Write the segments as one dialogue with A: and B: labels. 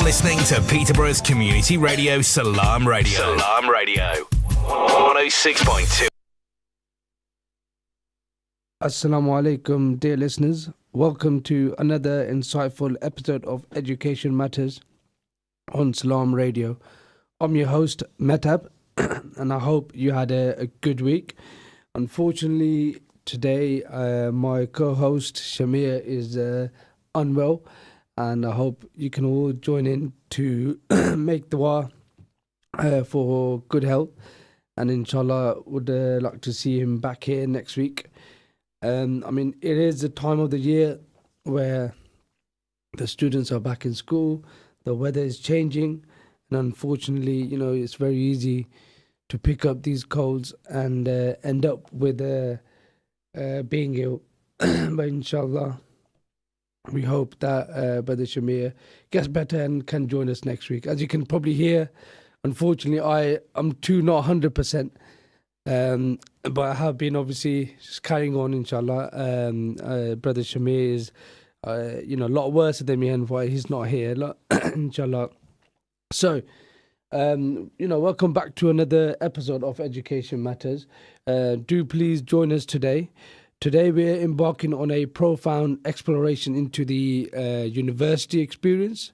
A: listening to Peterborough's community radio, Salam Radio. Salam Radio. 106.2.
B: Assalamu alaikum, dear listeners. Welcome to another insightful episode of Education Matters on Salam Radio. I'm your host, Mehtab, and I hope you had a good week. Unfortunately, today my co-host, Shamir, is unwell, and I hope you can all join in to make dua for good health. And inshallah, would like to see him back here next week. It is the time of the year where the students are back in school, the weather is changing, and unfortunately, it's very easy to pick up these colds and end up with being ill. But inshallah, we hope that Brother Shamir gets better and can join us next week. As you can probably hear, unfortunately, I'm too not 100%. But I have been obviously just carrying on, inshallah. Brother Shamir is, a lot worse than me, and why he's not here, inshallah. So, welcome back to another episode of Education Matters. Do please join us today. Today we're embarking on a profound exploration into the university experience,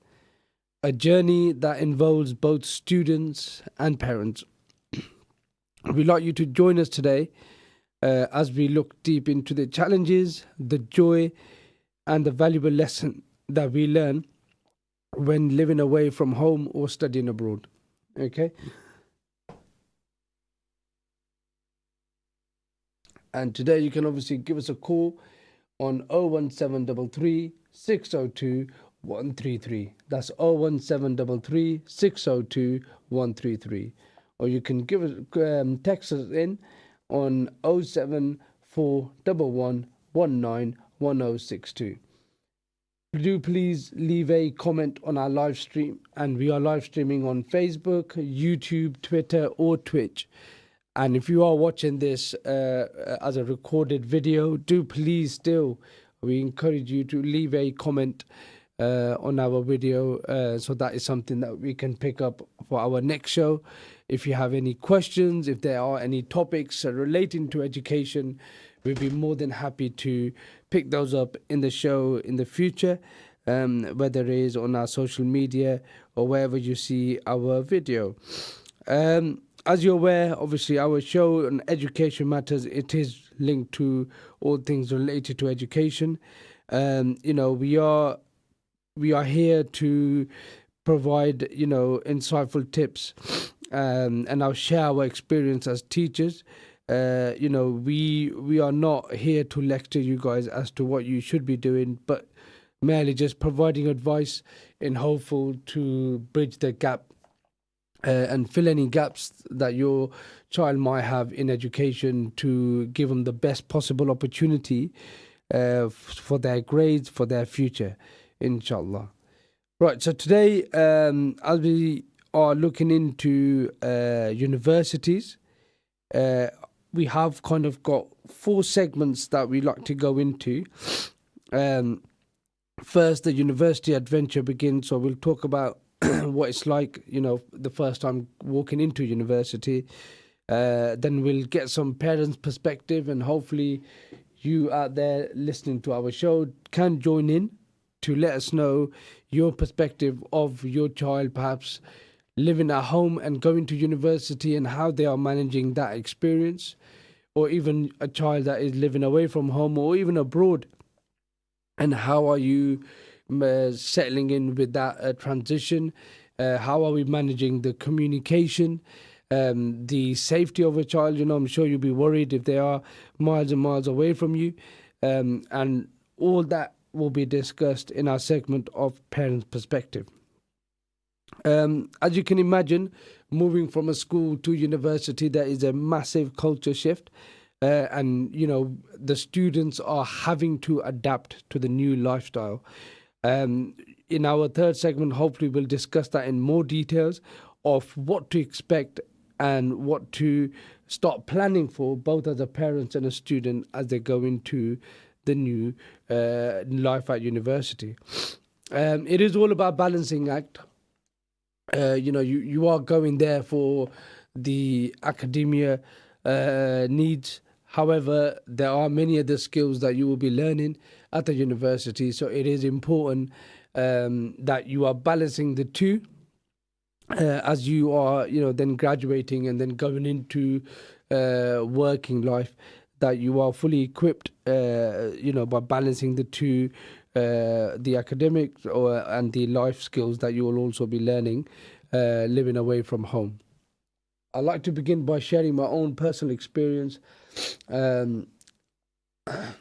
B: a journey that involves both students and parents. We'd like you to join us today as we look deep into the challenges, the joy, and the valuable lesson that we learn when living away from home or studying abroad. Okay? And today you can obviously give us a call on 01733 602 133. That's 01733 602 133. Or you can give us text us in on 07411191062. Do please leave a comment on our live stream, and we are live streaming on Facebook, YouTube, Twitter, or Twitch. And if you are watching this as a recorded video, we encourage you to leave a comment on our video, so that is something that we can pick up for our next show. If you have any questions, if there are any topics relating to education, we'd be more than happy to pick those up in the show in the future, whether it is on our social media or wherever you see our video. As you're aware, obviously our show on Education Matters, it is linked to all things related to education. We are here to provide, insightful tips, and I'll share our experience as teachers. We are not here to lecture you guys as to what you should be doing, but merely just providing advice in hopeful to bridge the gap and fill any gaps that your child might have in education, to give them the best possible opportunity for their grades, for their future, inshallah. Right, so today, as we are looking into universities, we have kind of got 4 segments that we like to go into. First, the university adventure begins, so we'll talk about what it's like, the first time walking into university. Then we'll get some parents' perspective, and hopefully you out there listening to our show can join in to let us know your perspective of your child perhaps living at home and going to university, and how they are managing that experience, or even a child that is living away from home or even abroad, and how are you settling in with that transition. How are we managing the communication, the safety of a child? I'm sure you'll be worried if they are miles and miles away from you, and all that will be discussed in our segment of parents' perspective. As you can imagine, moving from a school to university, there is a massive culture shift, and the students are having to adapt to the new lifestyle. In our third segment, hopefully we'll discuss that in more details of what to expect and what to start planning for, both as a parent and a student, as they go into the new life at university. It is all about balancing act you are going there for the academia needs. However, there are many other skills that you will be learning at the university. So it is important that you are balancing the two as you are, then graduating and then going into working life, that you are fully equipped, by balancing the two, the academics and the life skills that you will also be learning living away from home. I'd like to begin by sharing my own personal experience. Um, I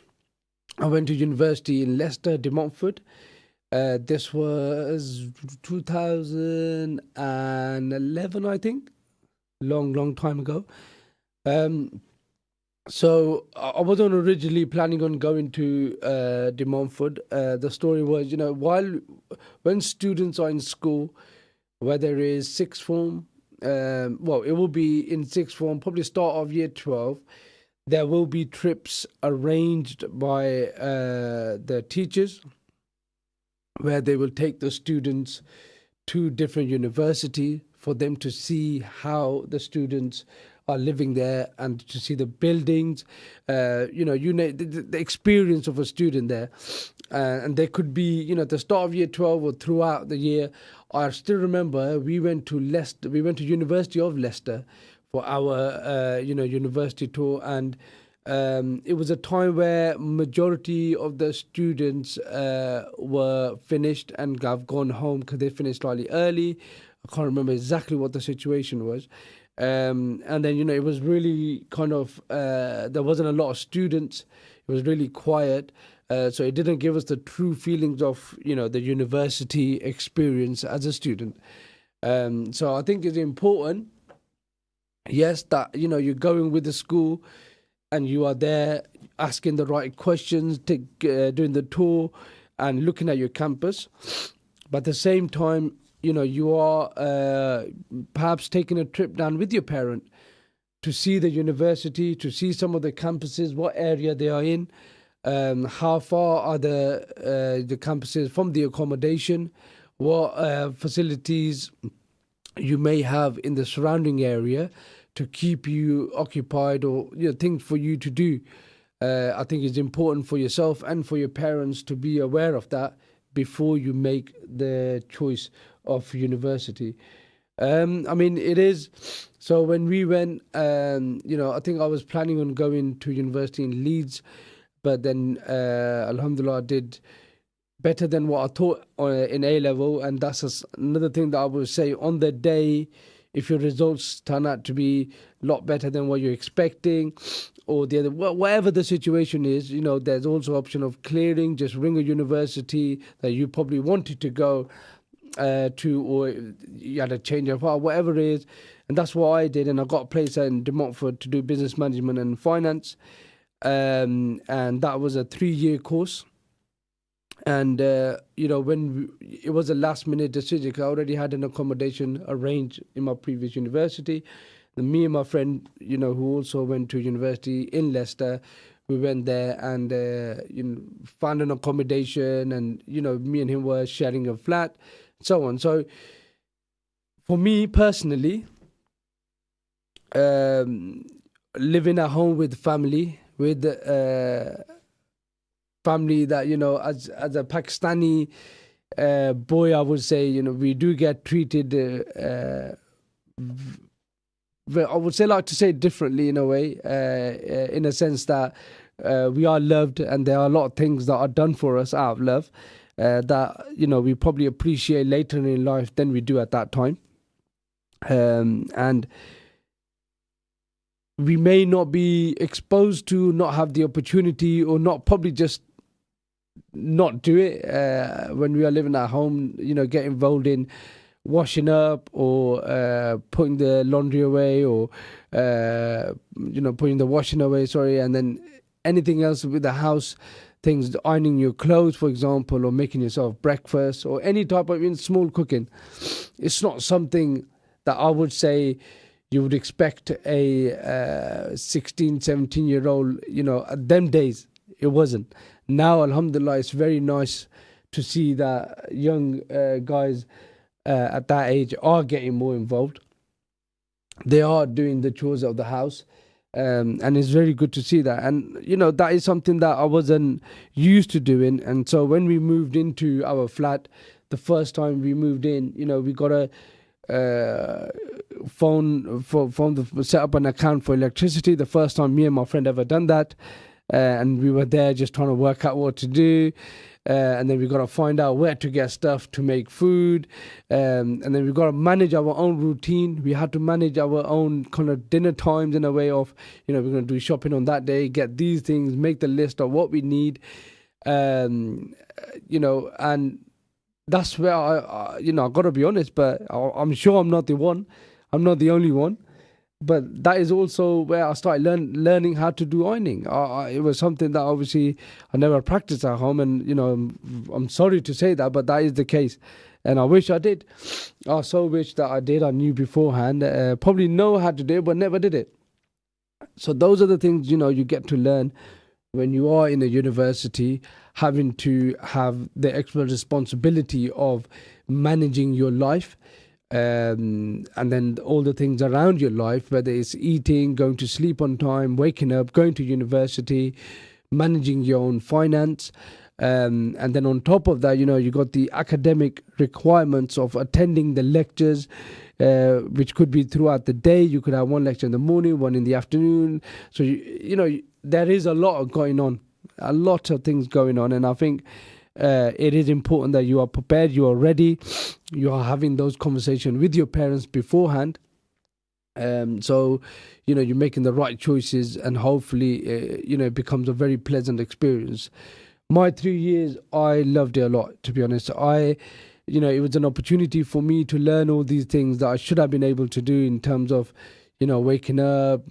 B: went to university in Leicester, De Montfort. This was 2011, I think. Long time ago. Um, so I wasn't originally planning on going to De Montfort. The story was, when students are in school, whether it is sixth form, it will be in sixth form, probably start of year 12. There will be trips arranged by the teachers where they will take the students to different universities for them to see how the students are living there and to see the buildings, the experience of a student there. And there could be, at the start of year 12 or throughout the year. I still remember we went to Leicester, we went to University of Leicester for our, university tour. And it was a time where majority of the students were finished and have gone home because they finished slightly early. I can't remember exactly what the situation was. And then, it was really kind of, there wasn't a lot of students. It was really quiet. So it didn't give us the true feelings of, the university experience as a student. So I think it's important, yes, that, you're going with the school and you are there asking the right questions, doing the tour and looking at your campus. But at the same time, you are perhaps taking a trip down with your parent to see the university, to see some of the campuses, what area they are in, how far are the campuses from the accommodation, what facilities you may have in the surrounding area to keep you occupied, or things for you to do. I think it's important for yourself and for your parents to be aware of that before you make the choice of university. It is. So when we went, I think I was planning on going to university in Leeds, but then, alhamdulillah, I did better than what I thought in A level. And that's another thing that I would say on the day. If your results turn out to be a lot better than what you're expecting, or the other, whatever the situation is, there's also option of clearing. Just ring a university that you probably wanted to go to, or you had a change of heart, whatever it is. And that's what I did. And I got a place in De Montfort to do business management and finance. And that was a 3-year course. And, when it was a last minute decision, I already had an accommodation arranged in my previous university. And me and my friend, who also went to university in Leicester, we went there and, found an accommodation, and, me and him were sharing a flat, so on. So for me personally, living at home with family, with family that, as a Pakistani boy, I would say, we do get treated, I would say, like to say differently in a way, in a sense that we are loved, and there are a lot of things that are done for us out of love that, we probably appreciate later in life than we do at that time. And we may not be exposed to, not have the opportunity, or not probably just not do it when we are living at home, get involved in washing up, or putting the laundry away, or putting the washing away, and then anything else with the house things, ironing your clothes, for example, or making yourself breakfast, or any type of small cooking. It's not something that I would say you would expect a 16, 17-year-old, at them days. It wasn't. Now, alhamdulillah, it's very nice to see that young guys at that age are getting more involved. They are doing the chores of the house. And it's very good to see that. And, that is something that I wasn't used to doing. And so when we moved into our flat, the first time we moved in, we got a set up an account for electricity. The first time me and my friend ever done that. And we were there just trying to work out what to do. And then we got to find out where to get stuff to make food. And then we got to manage our own routine. We had to manage our own kind of dinner times in a way of, we're going to do shopping on that day, get these things, make the list of what we need. And that's where I got to be honest, but I'm sure I'm not the one. I'm not the only one. But that is also where I started learning how to do ironing. It was something that obviously I never practiced at home, and I'm sorry to say that, but that is the case. And I wish I did. I so wish that I did. I knew beforehand. Probably know how to do it, but never did it. So those are the things you get to learn when you are in a university, having to have the extra responsibility of managing your life. And then all the things around your life, whether it's eating, going to sleep on time, waking up, going to university, managing your own finance. And then on top of that, you got the academic requirements of attending the lectures, which could be throughout the day. You could have one lecture in the morning, one in the afternoon. So, there is a lot going on, a lot of things going on. And I think it is important that you are prepared, you are ready, you are having those conversations with your parents beforehand. So, you're making the right choices, and hopefully, it becomes a very pleasant experience. My 3 years, I loved it a lot, to be honest. It was an opportunity for me to learn all these things that I should have been able to do in terms of, waking up,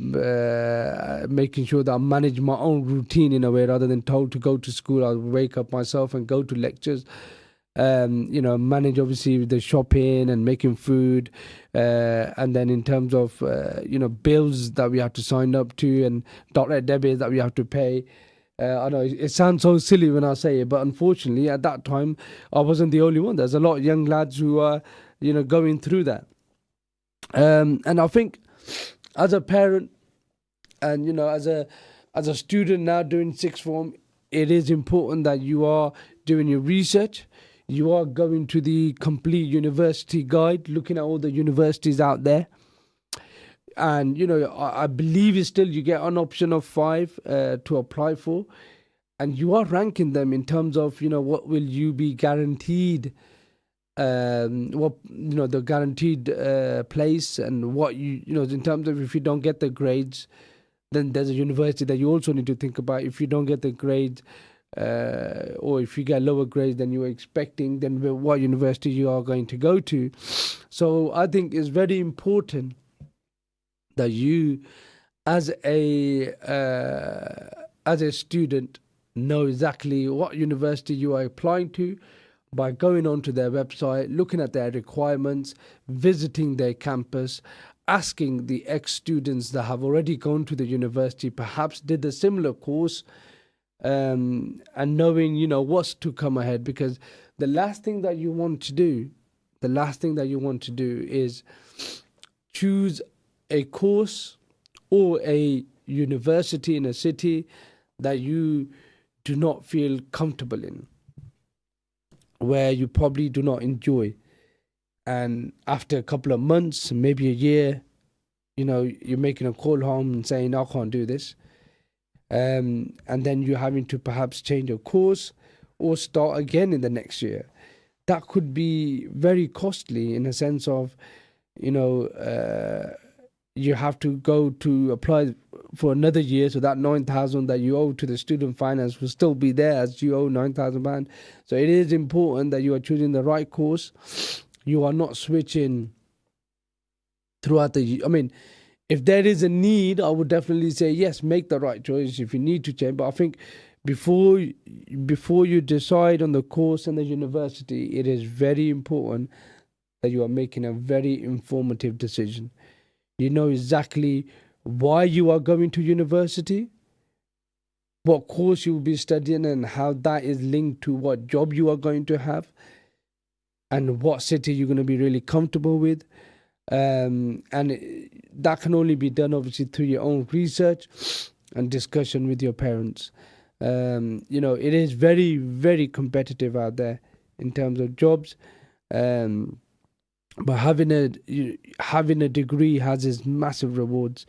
B: making sure that I manage my own routine in a way rather than told to go to school. I'll wake up myself and go to lectures. Manage obviously the shopping and making food. And then in terms of, bills that we have to sign up to and direct debits that we have to pay. I know it sounds so silly when I say it, but unfortunately at that time, I wasn't the only one. There's a lot of young lads who are, going through that. And I think as a parent and as a student now doing sixth form, it is important that you are doing your research. You are going to the complete university guide, looking at all the universities out there. And I believe it's still you get an option of 5 to apply for, and you are ranking them in terms of what will you be guaranteed, what the guaranteed place, and what in terms of if you don't get the grades, then there's a university that you also need to think about. If you don't get the grades, or if you get lower grades than you were expecting, then what university you are going to go to. So I think it's very important that you, as a student, know exactly what university you are applying to by going onto their website, looking at their requirements, visiting their campus, asking the ex-students that have already gone to the university, perhaps did a similar course, and knowing what's to come ahead. Because the last thing that you want to do is choose a course or a university in a city that you do not feel comfortable in, where you probably do not enjoy. And after a couple of months, maybe a year, you're making a call home and saying, I can't do this. And then you're having to perhaps change your course or start again in the next year. That could be very costly in a sense of, you have to go to apply for another year, so that 9,000 that you owe to the student finance will still be there as you owe £9,000. So it is important that you are choosing the right course. You are not switching throughout the year. I mean, if there is a need, I would definitely say yes, make the right choice if you need to change. But I think before you decide on the course and the university, it is very important that you are making a very informative decision. You know exactly why you are going to university, what course you will be studying, and how that is linked to what job you are going to have. and what city you're going to be really comfortable with. That can only be done obviously through your own research and discussion with your parents. It is very, very competitive out there in terms of jobs. Um, but having a degree has its massive rewards.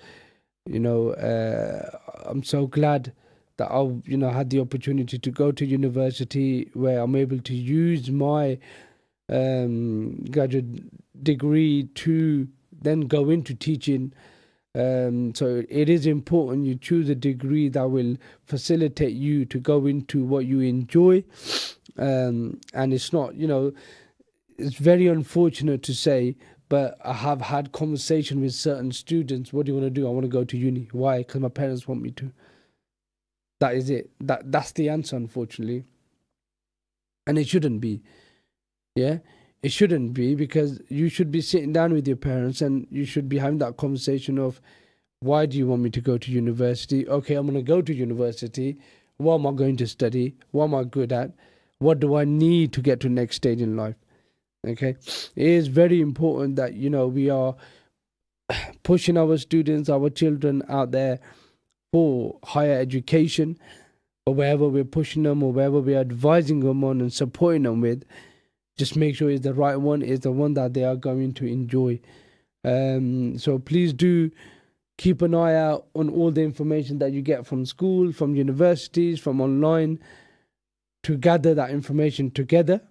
B: I'm so glad that I had the opportunity to go to university where I'm able to use my graduate degree to then go into teaching. So it is important you choose a degree that will facilitate you to go into what you enjoy. And it's not, it's very unfortunate to say, but I have had conversation with certain students. What do you want to do? I want to go to uni. Why? Because my parents want me to. That is it. That's the answer, unfortunately. And it shouldn't be. Yeah, it shouldn't be, because you should be sitting down with your parents and you should be having that conversation of, why do you want me to go to university? Okay, I'm going to go to university. What am I going to study? What am I good at? What do I need to get to the next stage in life? Okay, it is very important that we are pushing our students, our children out there for higher education, or wherever we're pushing them or wherever we're advising them on and supporting them with, just make sure it's the right one, is the one that they are going to enjoy. So please do keep an eye out on all the information that you get from school, from universities, from online, to gather that information together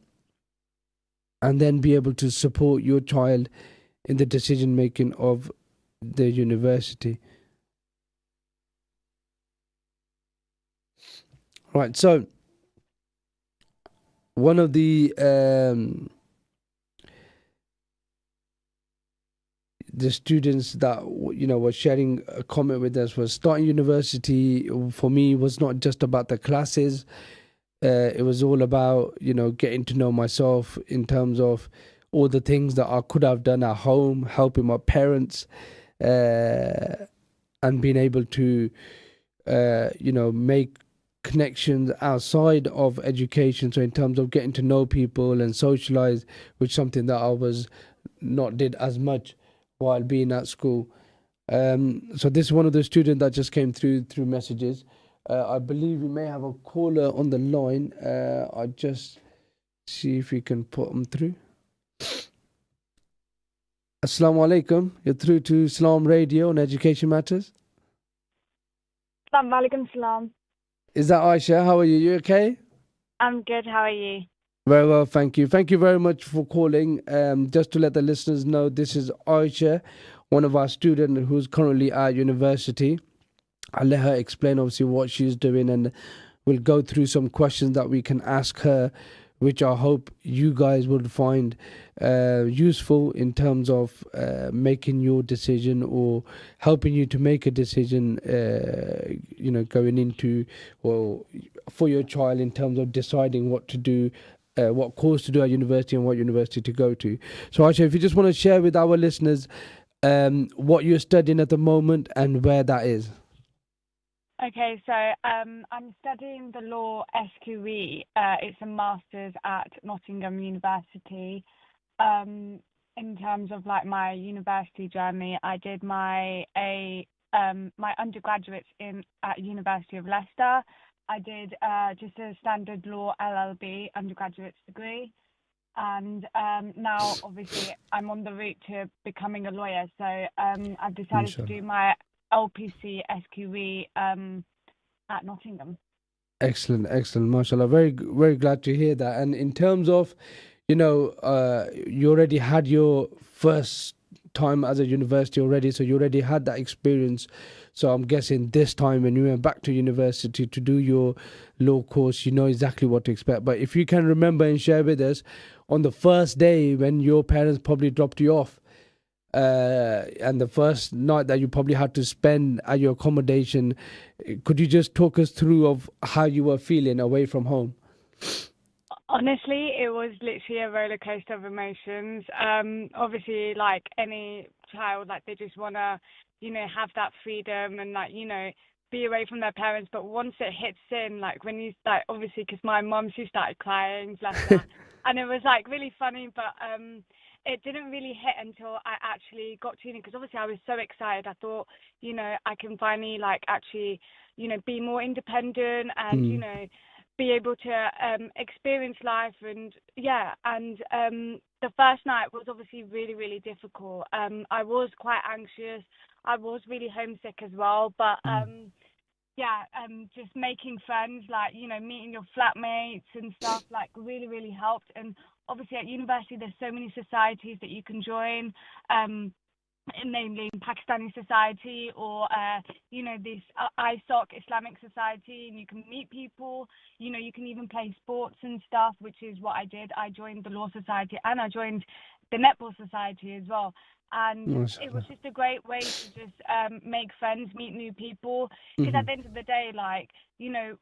B: and then be able to support your child in the decision making of the university. Right, so one of the students that was sharing a comment with us was, starting university for me was not just about the classes. It was all about getting to know myself in terms of all the things that I could have done at home, helping my parents, and being able to make connections outside of education. So in terms of getting to know people and socialize, which something that I was not did as much while being at school. So this is one of the students that just came through messages. I believe we may have a caller on the line. I just see if we can put them through. Assalamu alaikum. You're through to Islam Radio on Education Matters.
C: Walaikum salam.
B: Is that Aisha? How are you? You okay?
C: I'm good. How are you?
B: Very well, thank you. Thank you very much for calling. Just to let the listeners know, this is Aisha, one of our students who's currently at university. I'll let her explain obviously what she's doing, and we'll go through some questions that we can ask her, which I hope you guys will find useful in terms of making your decision or helping you to make a decision, going into, well, for your child in terms of deciding what to do, what course to do at university and what university to go to. So Aisha, if you just want to share with our listeners what you're studying at the moment and where that is.
C: Okay, so I'm studying the law SQE. It's a master's at Nottingham University. In terms of like my university journey, I did my undergraduates at University of Leicester. I did just a standard law LLB undergraduate degree, and now obviously I'm on the route to becoming a lawyer. So I've decided to do my LPC SQE at Nottingham. Excellent,
B: mashallah. Very, very glad to hear that. And in terms of, you already had your first time as a university already, so you already had that experience. So I'm guessing this time when you went back to university to do your law course, you know exactly what to expect. But if you can remember and share with us, on the first day when your parents probably dropped you off, and the first night that you probably had to spend at your accommodation, could you just talk us through of how you were feeling away from home?
C: Honestly, it was literally a roller coaster of emotions. Obviously, like any child, like they just want to, have that freedom and be away from their parents. But once it hits in, like when you like, obviously, because my mum, she started crying, bless her, and it was like really funny. But it didn't really hit until I actually got to uni, because obviously I was so excited. I thought, you know, I can finally like actually, you know, be more independent and you know, be able to experience life. And yeah, and the first night was obviously really, really difficult. I was quite anxious. I was really homesick as well, but yeah, just making friends, like, you know, meeting your flatmates and stuff, like really, really helped. And obviously at university there's so many societies that you can join, namely Pakistani society, or you know, this ISOC, Islamic Society, and you can meet people. You know, you can even play sports and stuff, which is what I did. I joined the Law Society and I joined the Netball Society as well. And it was just a great way to just make friends, meet new people. Because at the end of the day, like, you know,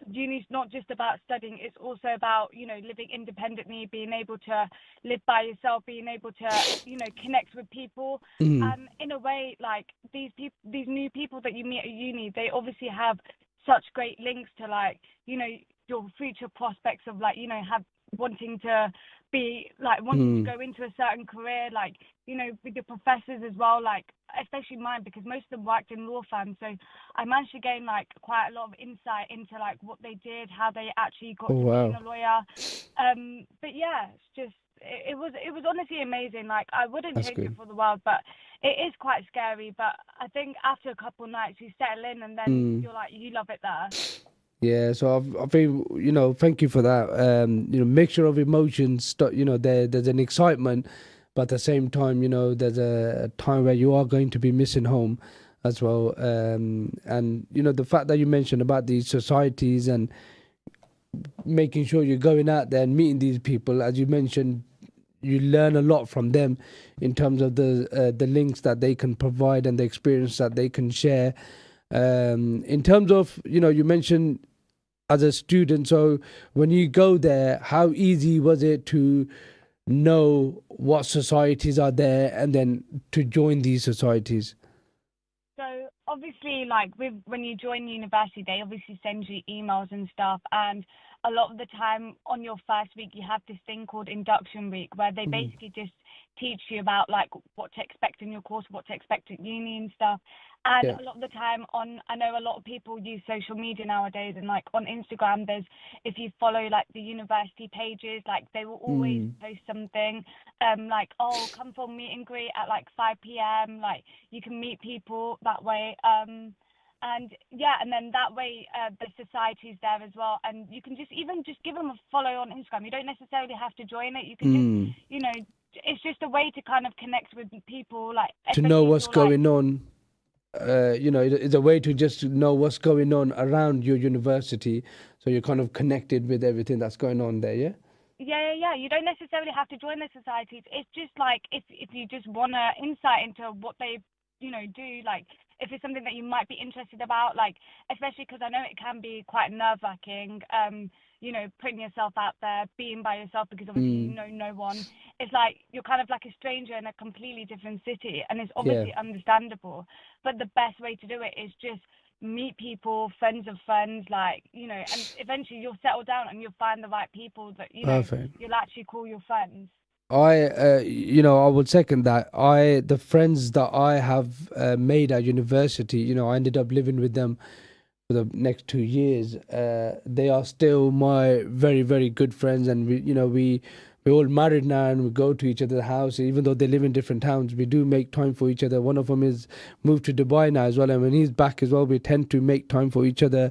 C: uni's not just about studying, it's also about, you know, living independently, being able to live by yourself, being able to, you know, connect with people. And in a way, like, these new people that you meet at uni, they obviously have such great links to, like, you know, your future prospects of, like, you know, wanting to go into a certain career, like, you know, with your professors as well, like, especially mine, because most of them worked in law firms, so I managed to gain like quite a lot of insight into like what they did, how they actually got to being a lawyer. But yeah, it's just it was honestly amazing. Like, I wouldn't change it for the world, but it is quite scary. But I think after a couple of nights you settle in, and then you're like, you love it there.
B: Yeah, so I think, you know, thank you for that. You know, mixture of emotions. You know, there's an excitement, but at the same time, you know, there's a time where you are going to be missing home as well. And you know, the fact that you mentioned about these societies and making sure you're going out there and meeting these people, as you mentioned, you learn a lot from them in terms of the links that they can provide and the experience that they can share. In terms of, you know, you mentioned as a student, so when you go there, how easy was it to know what societies are there and then to join these societies?
C: So obviously, like, when you join university, they obviously send you emails and stuff, and a lot of the time on your first week you have this thing called induction week, where they basically just teach you about like what to expect in your course, what to expect at uni and stuff. And a lot of the time I know a lot of people use social media nowadays, and like on Instagram, if you follow like the university pages, like they will always post something, like, oh, come for meet and greet at like 5 p.m. Like, you can meet people that way. And yeah, and then that way the society's there as well, and you can just give them a follow on Instagram. You don't necessarily have to join it. You can just, you know, it's just a way to kind of connect with people, like,
B: to know what's going on. You know, it's a way to just know what's going on around your university, so you're kind of connected with everything that's going on there.
C: Yeah. You don't necessarily have to join the societies. It's just like if you just want an insight into what they, you know, do, like if it's something that you might be interested about, like, especially because I know it can be quite nerve-wracking, you know, putting yourself out there, being by yourself, because obviously you know no one. It's like you're kind of like a stranger in a completely different city, and it's obviously understandable. But the best way to do it is just meet people, friends of friends, like, you know, and eventually you'll settle down and you'll find the right people that, you know, you'll actually call your friends.
B: You know, I would second that. The friends that I have made at university, you know, I ended up living with them for the next 2 years. They are still my very, very good friends, and we're all married now, and we go to each other's house, even though they live in different towns. We do make time for each other. One of them is moved to Dubai now as well, and when he's back as well, we tend to make time for each other.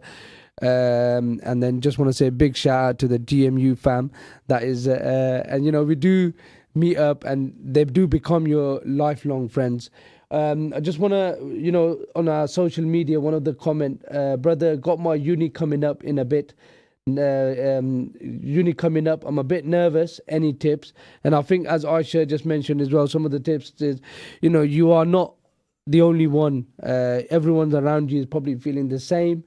B: And then just want to say a big shout out to the GMU fam. That is, and you know, we do meet up, and they do become your lifelong friends. I just want to, you know, on our social media, one of the comment, brother, got my uni coming up in a bit. Uni coming up, I'm a bit nervous. Any tips? And I think, as Aisha just mentioned as well, some of the tips is, you know, you are not the only one. Everyone around you is probably feeling the same.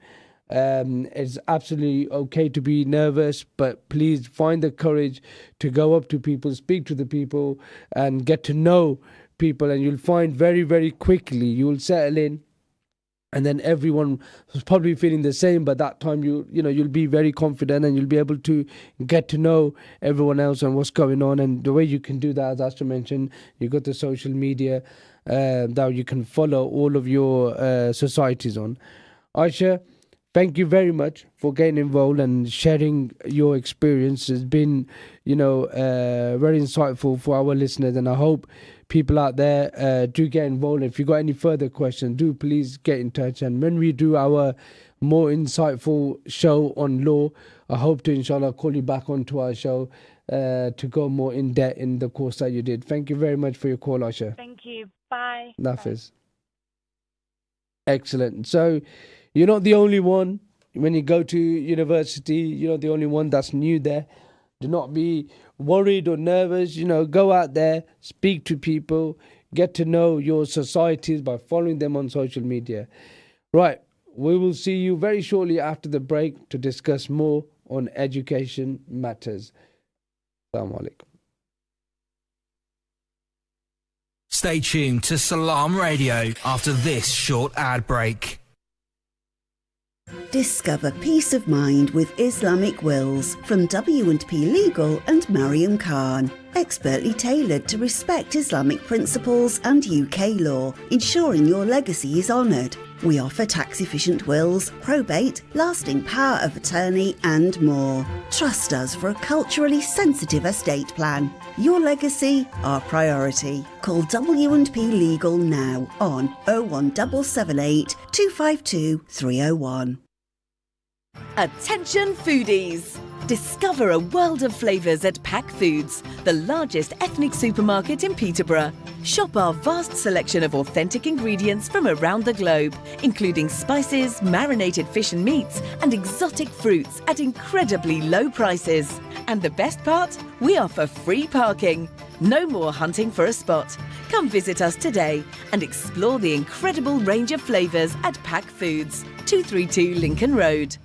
B: It's absolutely okay to be nervous, but please find the courage to go up to people, speak to the people, and get to know people, and you'll find very, very quickly you'll settle in, and then everyone was probably feeling the same, but that time you'll be very confident and you'll be able to get to know everyone else and what's going on. And the way you can do that, as Astra mentioned, you got the social media that you can follow all of your societies on. Aisha, thank you very much for getting involved and sharing your experience. It's been very insightful for our listeners, and I hope people out there do get involved. If you got any further questions, do please get in touch. And when we do our more insightful show on law, I hope to inshallah call you back onto our show to go more in depth in the course that you did. Thank you very much for your call, Aisha.
C: Thank you. Bye.
B: Nafis. Excellent. So you're not the only one. When you go to university, you're not the only one that's new there. Do not be worried or nervous. Go out there, speak to people, get to know your societies by following them on social media. Right, we will see you very shortly after the break to discuss more on education matters. Assalamu alaikum.
A: Stay tuned to Salam Radio after this short ad break.
D: Discover peace of mind with Islamic wills from W&P Legal and Mariam Khan. Expertly tailored to respect Islamic principles and UK law, ensuring your legacy is honoured. We offer tax-efficient wills, probate, lasting power of attorney and more. Trust us for a culturally sensitive estate plan. Your legacy, our priority. Call W&P Legal now on 01778 252 301.
E: Attention foodies! Discover a world of flavours at Pack Foods, the largest ethnic supermarket in Peterborough. Shop our vast selection of authentic ingredients from around the globe, including spices, marinated fish and meats, and exotic fruits at incredibly low prices. And the best part? We offer free parking. No more hunting for a spot. Come visit us today and explore the incredible range of flavours at Pack Foods, 232 Lincoln Road.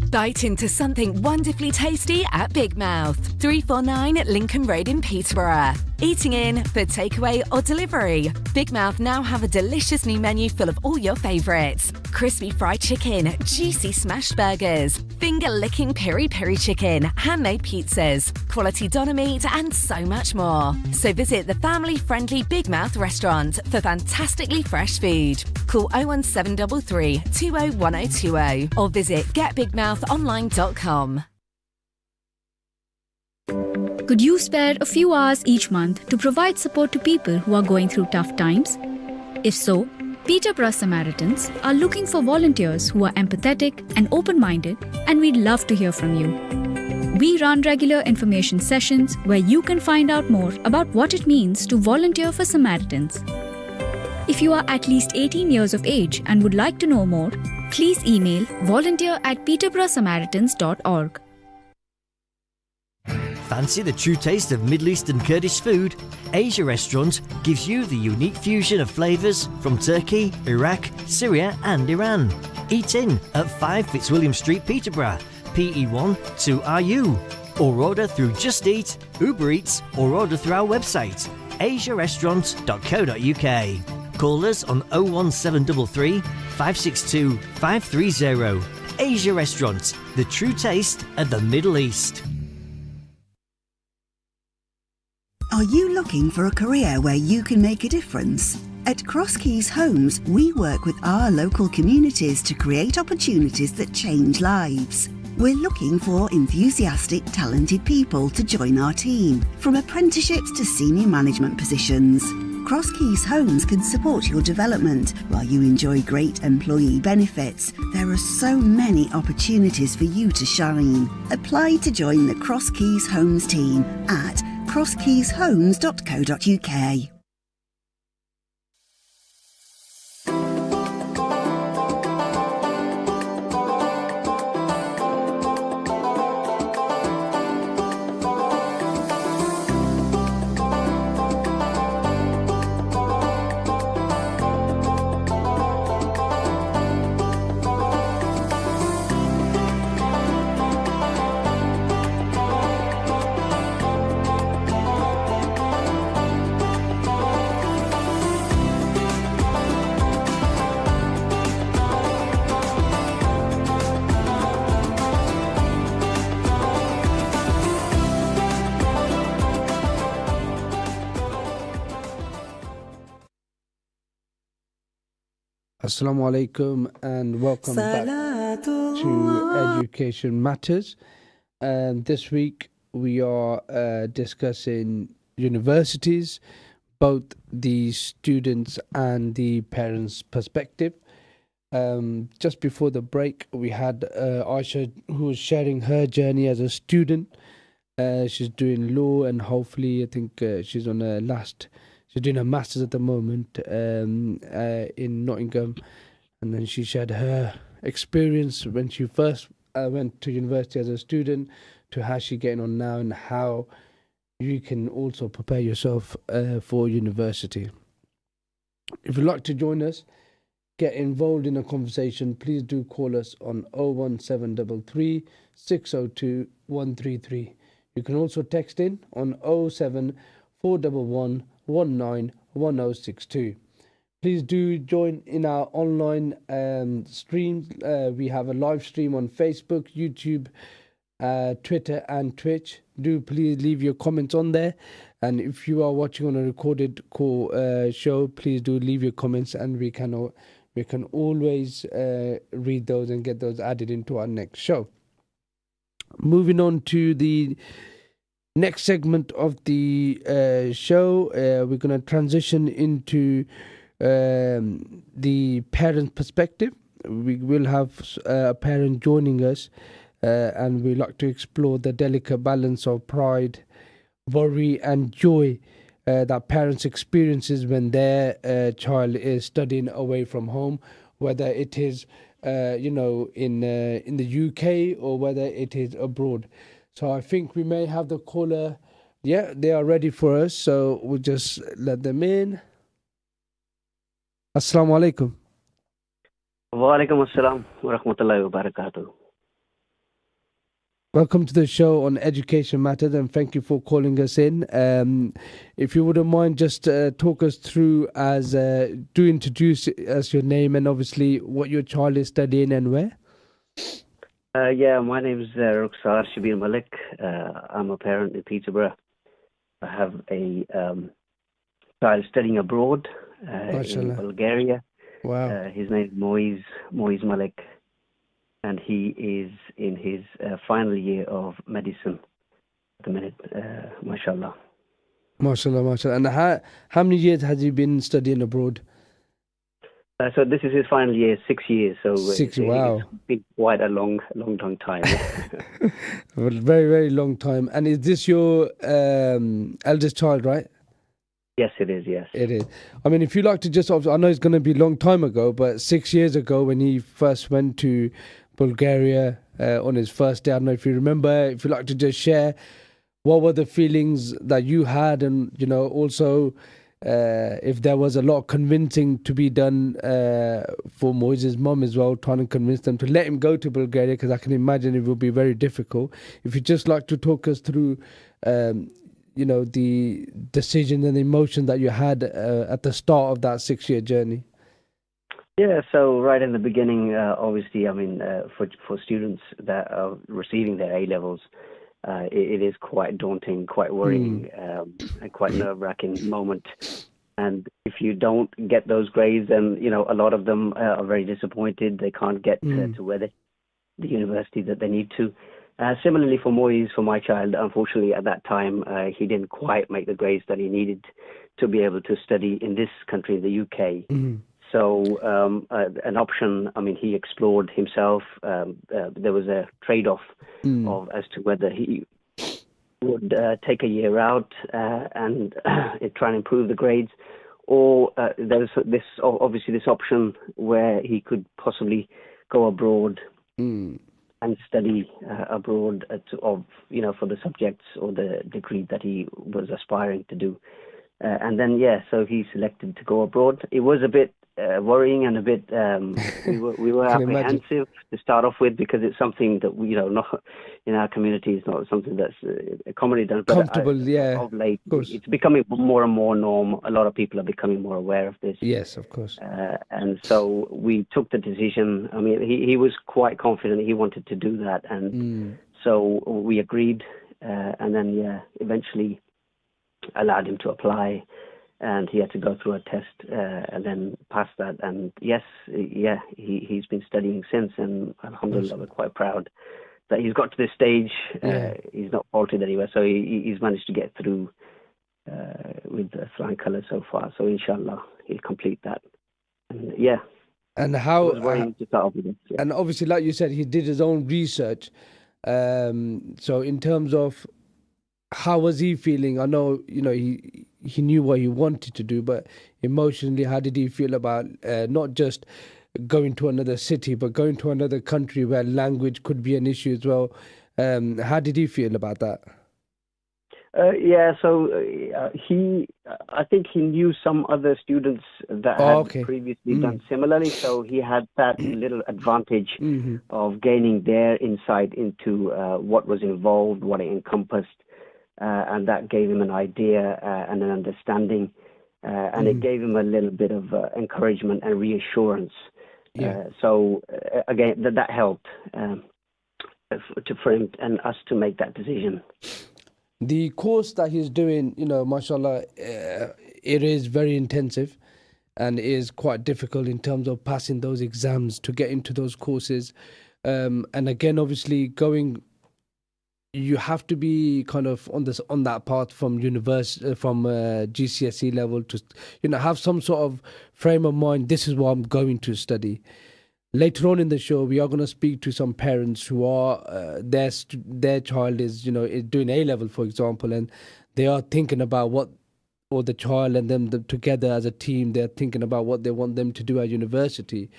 F: Bite into something wonderfully tasty at Big Mouth, 349 Lincoln Road in Peterborough. Eating in for takeaway or delivery, Big Mouth now have a delicious new menu full of all your favourites. Crispy fried chicken, juicy smashed burgers, finger-licking peri-peri chicken, handmade pizzas, quality doner meat and so much more. So visit the family-friendly Big Mouth restaurant for fantastically fresh food. Call 01733 201020 or visit getbigmouthonline.com.
G: Could you spare a few hours each month to provide support to people who are going through tough times? If so, Peterborough Samaritans are looking for volunteers who are empathetic and open-minded, and we'd love to hear from you. We run regular information sessions where you can find out more about what it means to volunteer for Samaritans. If you are at least 18 years of age and would like to know more, please email volunteer@peterboroughsamaritans.org.
H: Fancy the true taste of Middle Eastern Kurdish food? Asia Restaurant gives you the unique fusion of flavours from Turkey, Iraq, Syria and Iran. Eat in at 5 Fitzwilliam Street, Peterborough, PE1 2RU. Or order through Just Eat, Uber Eats or order through our website, asiarestaurant.co.uk. Call us on 01733 562 530. Asia Restaurant, the true taste of the Middle East.
D: Are you looking for a career where you can make a difference? At Cross Keys Homes, we work with our local communities to create opportunities that change lives. We're looking for enthusiastic, talented people to join our team, from apprenticeships to senior management positions. Cross Keys Homes can support your development while you enjoy great employee benefits. There are so many opportunities for you to shine. Apply to join the Cross Keys Homes team at crosskeyshomes.co.uk.
B: Assalamu alaikum and welcome back to Education Matters. And this week we are discussing universities, both the students and the parents' perspective. Just before the break, we had Aisha, who was sharing her journey as a student. She's doing law, and hopefully, I think she's on her last. She's doing her masters at the moment in Nottingham, and then she shared her experience when she first went to university as a student, to how she's getting on now, and how you can also prepare yourself for university. If you'd like to join us, get involved in a conversation, please do call us on 01733 602 133. You can also text in on 07411 191062. Please do join in our online streams. We have a live stream on Facebook, YouTube, Twitter and Twitch. Do please leave your comments on there. And if you are watching on a recorded show, please do leave your comments, and we can always read those and get those added into our next show. Moving on to the next segment of the show, we're going to transition into the parent perspective. We will have a parent joining us, and we like to explore the delicate balance of pride, worry, and joy that parents experiences when their child is studying away from home, whether it is in the UK or whether it is abroad. So I think we may have the caller. Yeah, they are ready for us, so we'll just let them in. Assalamu alaikum.
I: Wa alaikum assalam wa rahmatullahi wa barakatuh.
B: Welcome to the show on Education Matters, and thank you for calling us in. If you wouldn't mind, just talk us through do introduce us, your name, and obviously what your child is studying and where.
I: My name is Rukhsar Shabir Malik. I'm a parent in Peterborough. I have a child studying abroad in Bulgaria.
B: Wow.
I: His name is Moiz Malik, and he is in his final year of medicine at the minute, mashallah.
B: MashaAllah. And how many years has he been studying abroad?
I: So this is his final year, 6 years. So
B: wow.
I: It's been quite a long time.
B: Well, very, very long time. And is this your eldest child, right?
I: Yes, it is, yes.
B: It is. I mean, if you like to just, I know it's going to be a long time ago, but 6 years ago when he first went to Bulgaria on his first day, I don't know if you remember, if you like to just share, what were the feelings that you had, and, also if there was a lot of convincing to be done for Moise's mom as well, trying to convince them to let him go to Bulgaria, because I can imagine it would be very difficult. If you'd just like to talk us through the decision and the emotion that you had at the start of that 6-year journey.
I: Yeah, so right in the beginning, obviously, I mean, for students that are receiving their A-levels, it is quite daunting, quite worrying, and quite nerve-wracking moment. And if you don't get those grades, then, a lot of them are very disappointed. They can't get to where the university that they need to. Similarly for Moise, for my child, unfortunately at that time, he didn't quite make the grades that he needed to be able to study in this country, the UK. So an option, I mean, he explored himself. There was a trade-off as to whether he would take a year out and try and improve the grades, or there was this option where he could possibly go abroad and study abroad for the subjects or the degree that he was aspiring to do. And then, so he selected to go abroad. It was a bit worrying and a bit, we were apprehensive to start off with, because it's something that not in our community is not something that's commonly done. But
B: comfortable,
I: of late, it's becoming more and more norm. A lot of people are becoming more aware of this.
B: Yes, of course.
I: And so we took the decision. I mean, he was quite confident he wanted to do that, and so we agreed, and then eventually allowed him to apply. and he had to go through a test and then pass that. And yes, he's been studying since, and alhamdulillah, we're quite proud that he's got to this stage. He's not faltered anywhere, so he's managed to get through with the flying colours so far. So inshallah, he'll complete that. And
B: and how?
I: I was worrying to start off with it. Yeah.
B: And obviously, like you said, he did his own research. So in terms of how was he feeling? I know, he knew what he wanted to do, but emotionally, how did he feel about not just going to another city, but going to another country where language could be an issue as well? How did he feel about that?
I: I think he knew some other students that had previously done similarly, so he had that little advantage of gaining their insight into what was involved, what it encompassed, and that gave him an idea and an understanding, and it gave him a little bit of encouragement and reassurance. So again, that helped for him and us to make that decision.
B: The course that he's doing, mashallah, it is very intensive and it is quite difficult in terms of passing those exams to get into those courses. And again, obviously, you have to be kind of on that path from GCSE level to, have some sort of frame of mind. This is what I'm going to study. Later on in the show, we are going to speak to some parents who are their child is doing A level, for example, and they are thinking about or the child and them together as a team, they're thinking about what they want them to do at university.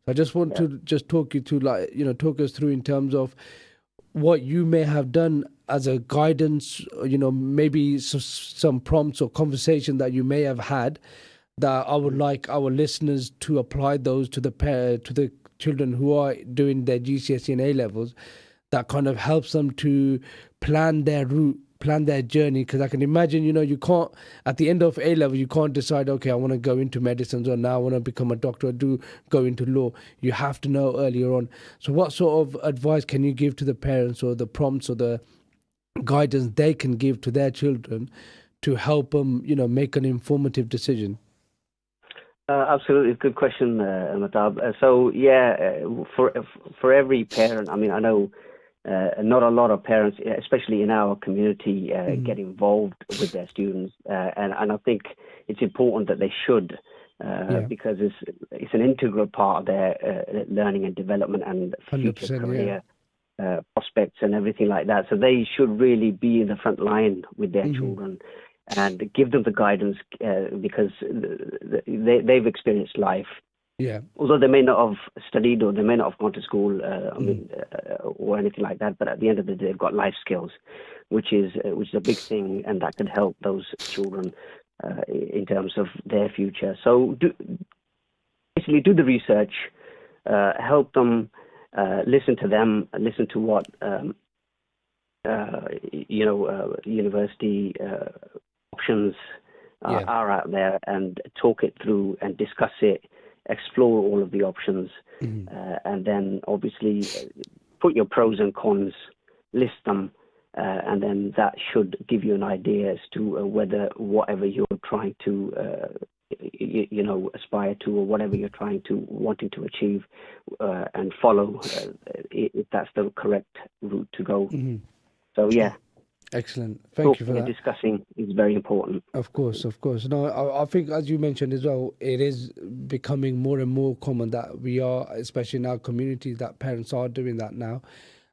B: So I just want to just talk you to talk us through in terms of what you may have done as a guidance, maybe some prompts or conversation that you may have had that I would like our listeners to apply those to the children who are doing their GCSE and A levels, that kind of helps them to plan their route, plan their journey. Because I can imagine, you can't, at the end of A level, you can't decide, okay, I want to go into medicines, or now I want to become a doctor, or go into law. You have to know earlier on. So what sort of advice can you give to the parents, or the prompts or the guidance they can give to their children to help them, make an informative decision?
I: Absolutely, good question, Mehtab. For every parent, I mean, I know not a lot of parents, especially in our community, get involved with their students, and I think it's important that they should, because it's an integral part of their learning and development and future career prospects and everything like that. So they should really be in the front line with their children and give them the guidance, because they've experienced life. Yeah. Although they may not have studied, or they may not have gone to school, or anything like that, but at the end of the day, they've got life skills, which is a big thing, and that can help those children in terms of their future. So basically do the research, help them, listen to them, listen to what university options are out there, and talk it through and discuss it, explore all of the options, and then obviously put your pros and cons, list them, and then that should give you an idea as to whether whatever you're trying to aspire to, or whatever you're wanting to achieve and follow, if that's the correct route to go. So
B: excellent. Thank you for that.
I: Discussing is very important.
B: Of course. No, I think, as you mentioned as well, it is becoming more and more common that we are, especially in our community, that parents are doing that now.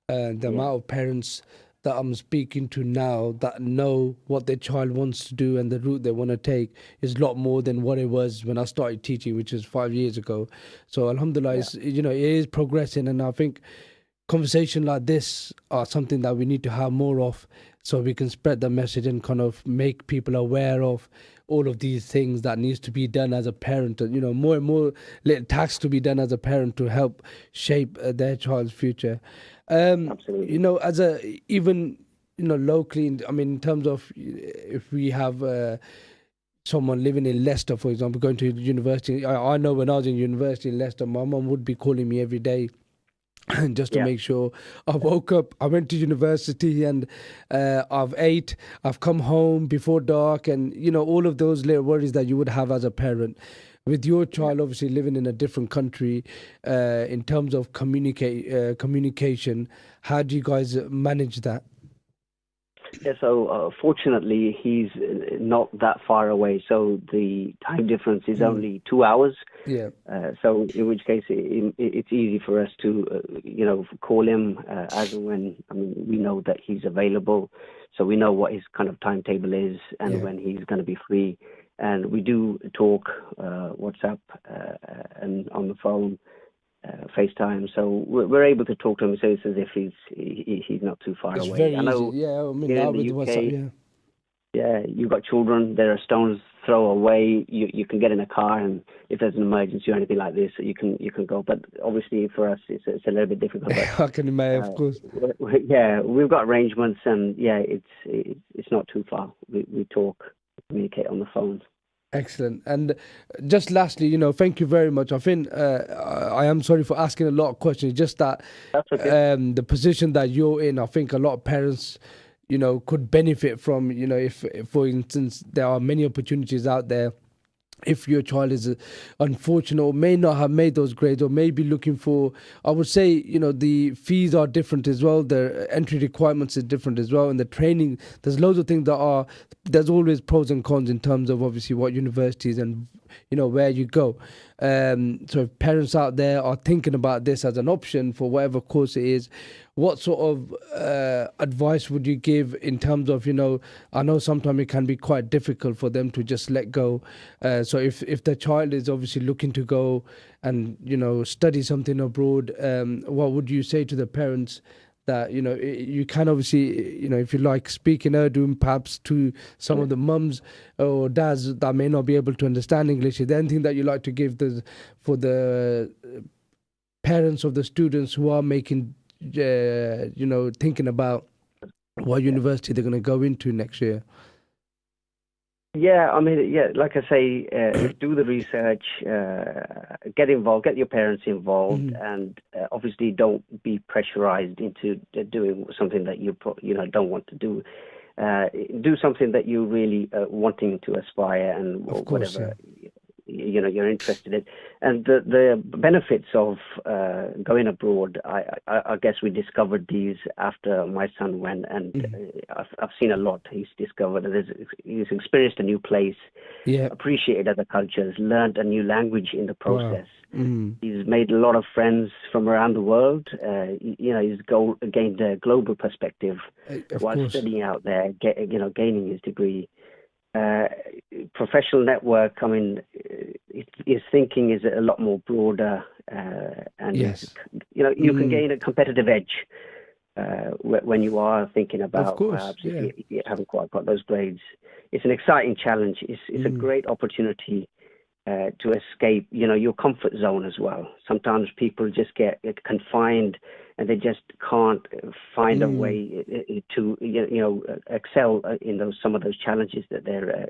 B: The amount of parents that I'm speaking to now that know what their child wants to do and the route they want to take is a lot more than what it was when I started teaching, which is 5 years ago. So alhamdulillah, it is progressing, and I think conversation like this are something that we need to have more of, so we can spread the message and kind of make people aware of all of these things that needs to be done as a parent, and more and more little tasks to be done as a parent to help shape their child's future.
I: Absolutely.
B: As even locally, I mean, in terms of if we have someone living in Leicester, for example, going to university, I know when I was in university in Leicester, my mum would be calling me every day just to make sure. I woke up, I went to university, and I've ate, I've come home before dark, and all of those little worries that you would have as a parent. With your child obviously living in a different country, in terms of communication, how do you guys manage that?
I: Yeah, so fortunately, he's not that far away. So the time difference is only 2 hours.
B: Yeah.
I: So in which case, it's easy for us to, call him as and when. I mean, we know that he's available, so we know what his kind of timetable is and when he's going to be free. And we do talk WhatsApp and on the phone. FaceTime, so we're able to talk to him. So it's as if he's not too far away.
B: Very
I: I know.
B: easy. Yeah, I mean,
I: Here
B: now
I: in the
B: with
I: UK,
B: WhatsApp,
I: yeah, you've got children. There are stones throw away. You can get in a car, and if there's an emergency or anything like this, you can go. But obviously, for us, it's a little bit difficult. But,
B: I can imagine, of course.
I: Yeah, we've got arrangements, and it's not too far. We talk, communicate on the phone.
B: Excellent. And just lastly, thank you very much. I think I am sorry for asking a lot of questions. Just that
I: That's okay.
B: the position that you're in, I think a lot of parents, could benefit from, if, for instance, there are many opportunities out there. If your child is unfortunate or may not have made those grades or may be looking for, I would say, the fees are different as well. The entry requirements is different as well. And the training, there's loads of things there's always pros and cons in terms of obviously what universities and, where you go. So if parents out there are thinking about this as an option for whatever course it is, what sort of advice would you give in terms of, I know sometimes it can be quite difficult for them to just let go. So if the child is obviously looking to go and, study something abroad, what would you say to the parents that, you can obviously, if you like, speak in Urdu perhaps to some of the mums or dads that may not be able to understand English? Is there anything that you like to give for the parents of the students who are making thinking about what university they're going to go into next year?
I: Yeah, I mean, like I say, do the research, get involved, get your parents involved, and obviously don't be pressurized into doing something that you don't want to do. Do something that you're really wanting to aspire and whatever you're interested in. And the benefits of going abroad, I guess we discovered these after my son went, and I've seen a lot. He's discovered that he's experienced a new place, appreciated other cultures, learned a new language in the process. Wow. He's made a lot of friends from around the world. He's gained a global perspective while studying out there, gaining his degree. Professional network, I mean, his thinking is a lot more broader, and you can gain a competitive edge when you are thinking about perhaps if you haven't quite got those grades. It's an exciting challenge. It's a great opportunity to escape, your comfort zone as well. Sometimes people just get confined and they just can't find a way to, excel in some of those challenges that they're,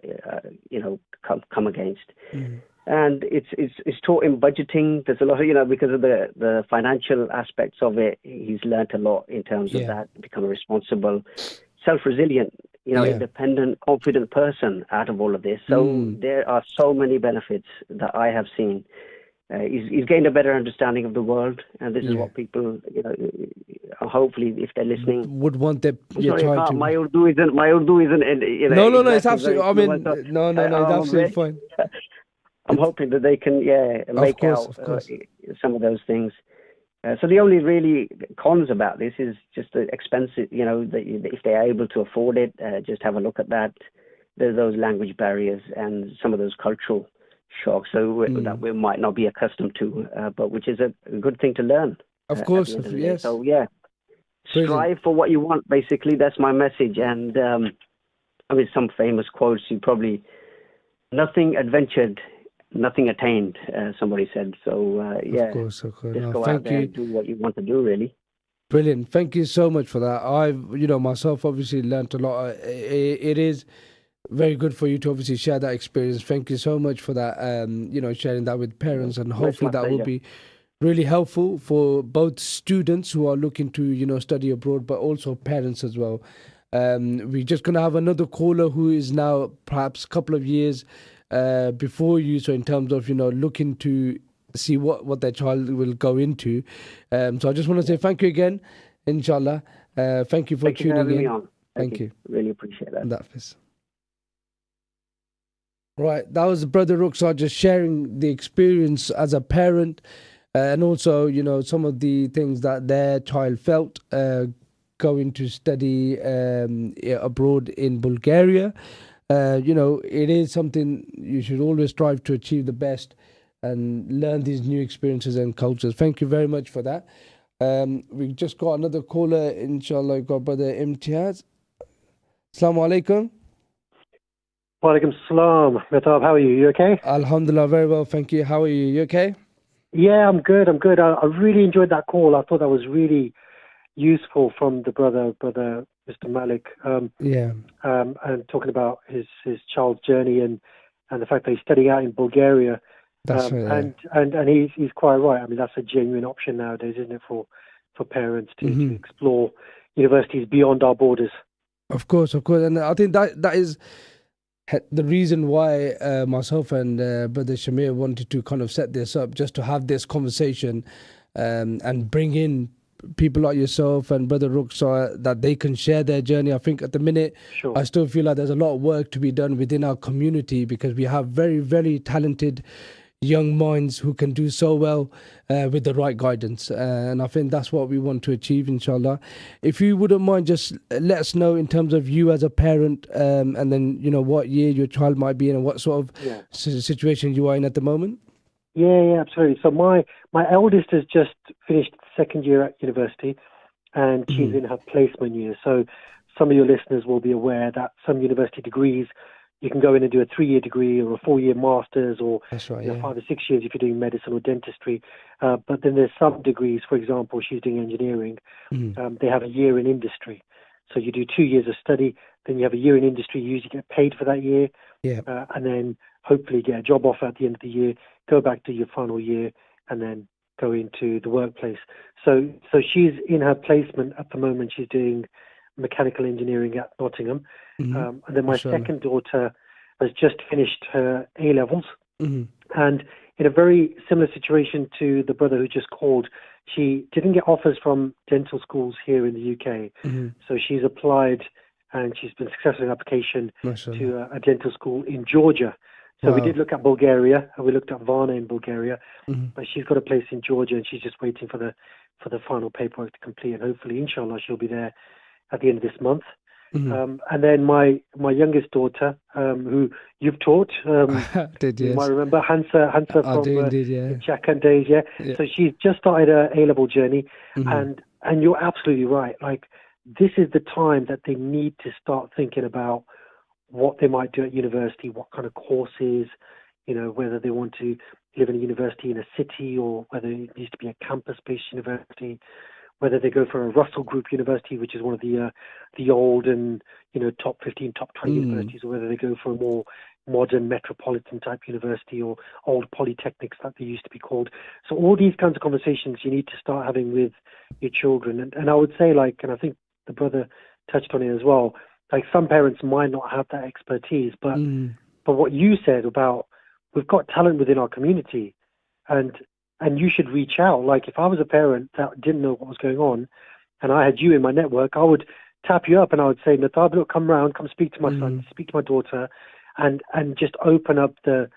I: come against. And it's taught in budgeting. There's a lot of, because of the financial aspects of it, he's learnt a lot in terms of that, become a responsible, self-resilient, independent, confident person out of all of this. So there are so many benefits that I have seen. He's gained a better understanding of the world, and this is what people, hopefully, if they're listening,
B: would want their child to.
I: My Urdu isn't. No,
B: it's absolutely. I mean, no, it's absolutely fine.
I: I'm hoping that they can, make out some of those things. So the only really cons about this is just the expensive. If they are able to afford it, just have a look at that. There's those language barriers and some of those cultural shocks, that we might not be accustomed to, but which is a good thing to learn.
B: Of course, yes.
I: So strive for what you want. Basically, that's my message. And some famous quotes. You probably nothing adventured, nothing attained. Somebody said. So
B: of course.
I: Just go out there and do what you want to do. Really.
B: Brilliant. Thank you so much for that. I've, myself obviously learnt a lot. It is very good for you to obviously share that experience. Thank you so much for that, sharing that with parents, and hopefully that will be really helpful for both students who are looking to study abroad, but also parents as well. We're just going to have another caller who is now perhaps a couple of years before you. So in terms of looking to see what their child will go into. So I just want to say thank you again, inshallah. Thank you for
I: Thank you for
B: tuning
I: having
B: in.
I: me on.
B: Thank you.
I: Really appreciate that.
B: That right, that was Brother Ruxar just sharing the experience as a parent, and also some of the things that their child felt going to study abroad in Bulgaria. It is something you should always strive to achieve the best and learn these new experiences and cultures. Thank you very much for that. We just got another caller, inshallah. We've got Brother Imtiaz. Assalamu alaikum.
J: Walaikum salam. Mehtab, how are you? You okay?
B: Alhamdulillah, very well, thank you. How are you? You okay?
J: Yeah, I'm good. I really enjoyed that call. I thought that was really useful from the brother Mr. Malik. And talking about his child's journey and the fact that he's studying out in Bulgaria.
B: That's right.
J: And he's quite right. I mean, that's a genuine option nowadays, isn't it, for parents to explore universities beyond our borders.
B: Of course. And I think that is the reason why myself and Brother Shamir wanted to kind of set this up, just to have this conversation and bring in people like yourself and Brother Ruxar, that they can share their journey. I think at the minute, I still feel like there's a lot of work to be done within our community, because we have very, very talented young minds who can do so well with the right guidance, and I think that's what we want to achieve, inshallah. If you wouldn't mind, just let us know in terms of you as a parent, and then what year your child might be in and what sort of situation you are in at the moment.
J: Yeah, absolutely. So my eldest has just finished second year at university, and she's in her placement year. So some of your listeners will be aware that some university degrees, you can go in and do a 3-year degree or a 4-year master's, or 5 or 6 years if you're doing medicine or dentistry. But then there's some degrees, for example, she's doing engineering. They have a year in industry. So you do 2 years of study, then you have a year in industry, you usually get paid for that year, and then hopefully get a job offer at the end of the year, go back to your final year, and then go into the workplace. So she's in her placement at the moment. She's doing mechanical engineering at Nottingham. And then my second daughter has just finished her A-levels. And in a very similar situation to the brother who just called, she didn't get offers from dental schools here in the UK. So she's applied, and she's been successful in application to a dental school in Georgia. So we did look at Bulgaria, and we looked at Varna in Bulgaria, but she's got a place in Georgia, and she's just waiting for the final paperwork to complete. And hopefully, inshallah, she'll be there at the end of this month. And then my youngest daughter, who you've taught,
B: did,
J: you might remember Hansa from
B: the
J: Chakan days, So she's just started her A-level journey, and you're absolutely right. Like, this is the time that they need to start thinking about what they might do at university, what kind of courses, whether they want to live in a university in a city, or whether it needs to be a campus-based university, whether they go for a Russell Group university, which is one of the old and top 15, top 20 universities, or whether they go for a more modern metropolitan type university, or old polytechnics that they used to be called. So all these kinds of conversations you need to start having with your children. And I would say, and I think the brother touched on it as well, some parents might not have that expertise, but what you said about, we've got talent within our community, and you should reach out. Like, if I was a parent that didn't know what was going on, and I had you in my network, I would tap you up and I would say, Mehtab, look, come round, come speak to my son, speak to my daughter, and just open up their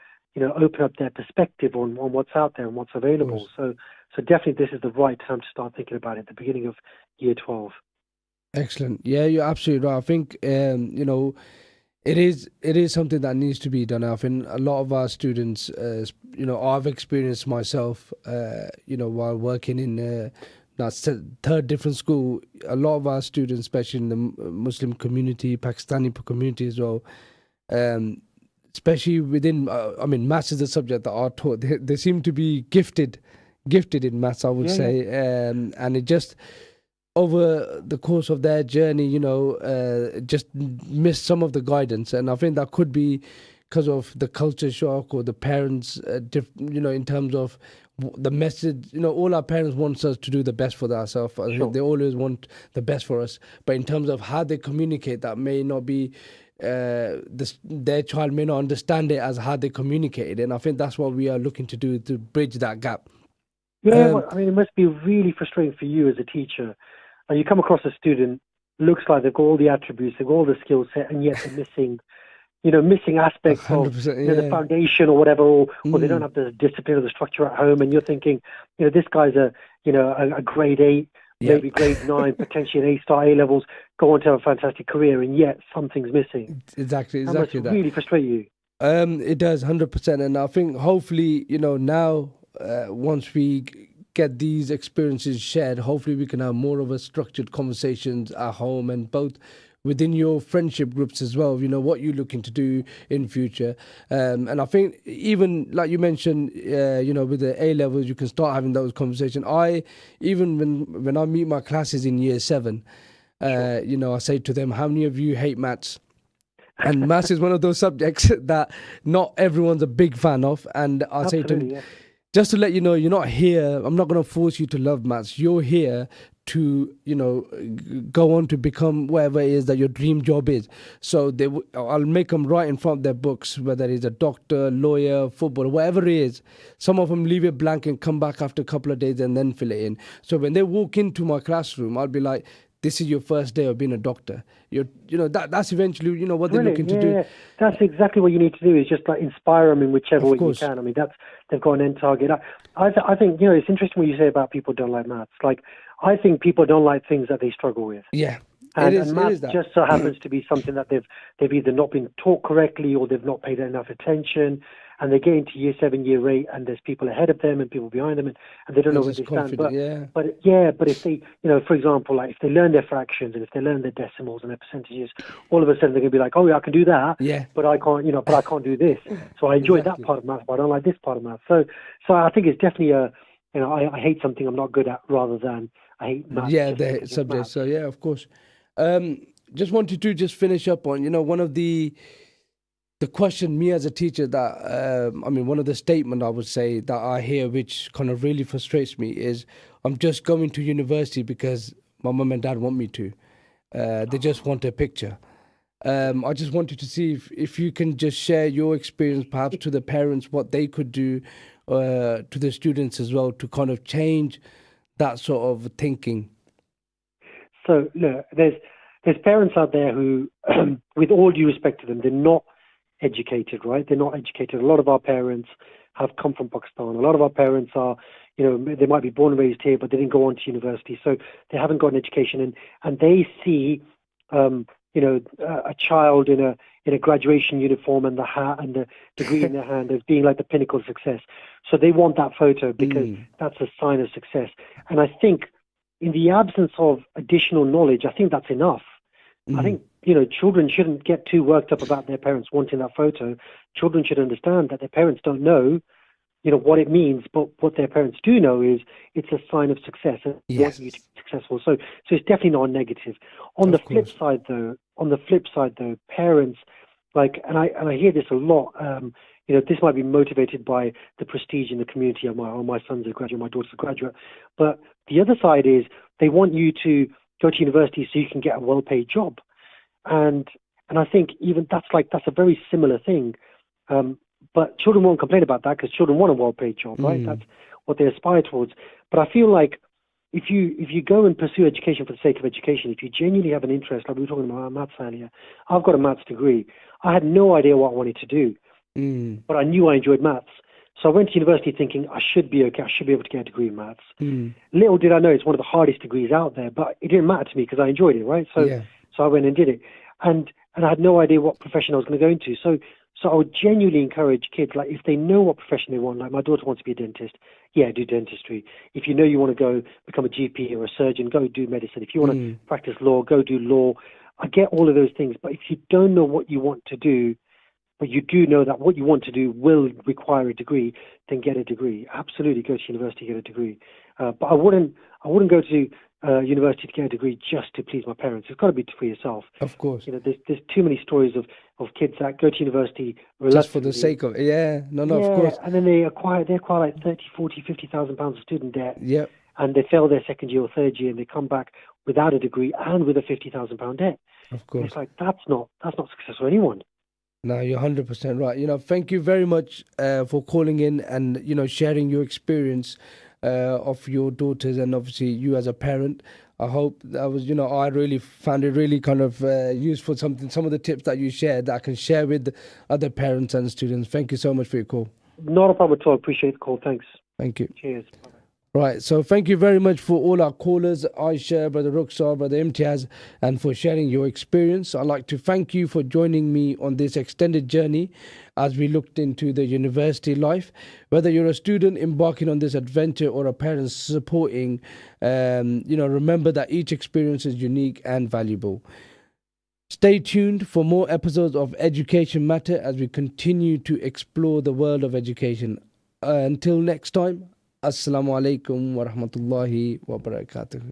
J: perspective on what's out there and what's available. So definitely this is the right time to start thinking about it at the beginning of year 12.
B: Excellent. Yeah, you're absolutely right. I think, it is something that needs to be done. I think a lot of our students, I've experienced myself, while working in third different school, a lot of our students, especially in the Muslim community, Pakistani community as well, especially within, maths is a subject that are taught. They seem to be gifted in maths, I would say. And it just, over the course of their journey, just missed some of the guidance. And I think that could be because of the culture shock, or the parents, in terms of the message, all our parents want us to do the best for ourselves. I think they always want the best for us. But in terms of how they communicate, that may not be, their child may not understand it as how they communicate it. And I think that's what we are looking to do, to bridge that gap.
J: Yeah, well, I mean, it must be really frustrating for you as a teacher. You come across a student, looks like they've got all the attributes, they've got all the skill set, and yet they're missing missing aspects of the foundation or whatever, or they don't have the discipline or the structure at home, and you're thinking, this guy's a grade 8, maybe grade 9, potentially an A-star A-levels, go on to have a fantastic career, and yet something's missing.
B: Exactly
J: that. Must really frustrate you.
B: It does, 100%, and I think hopefully, now, once we get these experiences shared, hopefully we can have more of a structured conversations at home, and both within your friendship groups as well, what you're looking to do in future. And I think even like you mentioned, with the A-levels, you can start having those conversations. Even when I meet my classes in year 7, I say to them, how many of you hate maths? And maths is one of those subjects that not everyone's a big fan of. And I say to them, just to let you know, you're not here. I'm not going to force you to love maths. You're here to, go on to become whatever it is that your dream job is. So I'll make them write in front of their books, whether it's a doctor, lawyer, footballer, whatever it is. Some of them leave it blank and come back after a couple of days and then fill it in. So when they walk into my classroom, I'll be like, this is your first day of being a doctor. That's eventually, what they're looking to do.
J: Yeah. That's exactly what you need to do, is just like inspire them in whichever way you can. I mean, they've got an end target. I think, it's interesting what you say about people don't like maths. Like, I think people don't like things that they struggle with.
B: Yeah.
J: And maths just so happens to be something that they've either not been taught correctly, or they've not paid enough attention, and they get into year 7, year 8, and there's people ahead of them and people behind them, and they don't know where they stand. But if they, for example, like if they learn their fractions and if they learn their decimals and their percentages, all of a sudden they're going to be like, oh yeah, I can do that, but I can't do this. So I enjoy that part of maths, but I don't like this part of maths. So I think it's definitely I hate something I'm not good at, rather than I hate maths.
B: Yeah, the subject. So yeah, of course. Just wanted to finish up on, one of the question, me as a teacher, that one of the statement I would say that I hear, which kind of really frustrates me, is I'm just going to university because my mum and dad want me to. They just want a picture. I just wanted to see if you can just share your experience, perhaps to the parents, what they could do, to the students as well, to kind of change that sort of thinking.
J: So look, there's parents out there who, with all due respect to them, they're not educated, right? They're not educated. A lot of our parents have come from Pakistan. A lot of our parents are, they might be born and raised here, but they didn't go on to university, so they haven't got an education, and they see, a child in a graduation uniform and the hat and the degree in their hand as being like the pinnacle of success. So they want that photo because that's a sign of success. And I think, in the absence of additional knowledge, I think that's enough. I think, children shouldn't get too worked up about their parents wanting that photo. Children should understand that their parents don't know, what it means, but what their parents do know is it's a sign of success and want you to be successful. So it's definitely not a negative. On the flip side, though, parents, and I hear this a lot, this might be motivated by the prestige in the community. My son's a graduate, my daughter's a graduate. But the other side is they want you to go to university so you can get a well-paid job. And I think even that's a very similar thing. But children won't complain about that because children want a well-paid job, right? That's what they aspire towards. But I feel like if you go and pursue education for the sake of education, if you genuinely have an interest, like we were talking about maths earlier, I've got a maths degree. I had no idea what I wanted to do. But I knew I enjoyed maths. So I went to university thinking I should be okay, I should be able to get a degree in maths. Little did I know it's one of the hardest degrees out there, but it didn't matter to me because I enjoyed it, right? So I went and did it. And I had no idea what profession I was going to go into. So I would genuinely encourage kids, like if they know what profession they want, like my daughter wants to be a dentist, do dentistry. If you know you want to go become a GP or a surgeon, go do medicine. If you want to practice law, go do law. I get all of those things, but if you don't know what you want to do, but you do know that what you want to do will require a degree, then get a degree. Absolutely, go to university, get a degree. But I wouldn't go to university to get a degree just to please my parents. It's got to be for yourself.
B: Of course.
J: You know, there's too many stories of kids that go to university
B: Just for the sake of it. Yeah, of course.
J: And then they acquire like 30, 40, 50,000 pounds of student debt.
B: Yeah.
J: And they fail their second year or third year, and they come back without a degree and with a £50,000 debt.
B: Of course.
J: And it's like that's not success for anyone.
B: No, you're 100% right. You know, thank you very much for calling in and, you know, sharing your experience of your daughters and obviously you as a parent. I hope that was, you know, I really found it really kind of useful, some of the tips that you shared that I can share with other parents and students. Thank you so much for your call.
J: Not a problem at all. Appreciate the call. Thanks.
B: Thank you.
J: Cheers. Bye.
B: Right, so thank you very much for all our callers, Aisha, Brother Rukhsar, Brother Imtiaz, and for sharing your experience. I'd like to thank you for joining me on this extended journey as we looked into the university life. Whether you're a student embarking on this adventure or a parent supporting, remember that each experience is unique and valuable. Stay tuned for more episodes of Education Matter as we continue to explore the world of education. Until next time, Assalamu alaikum wa rahmatullahi wa barakatuh.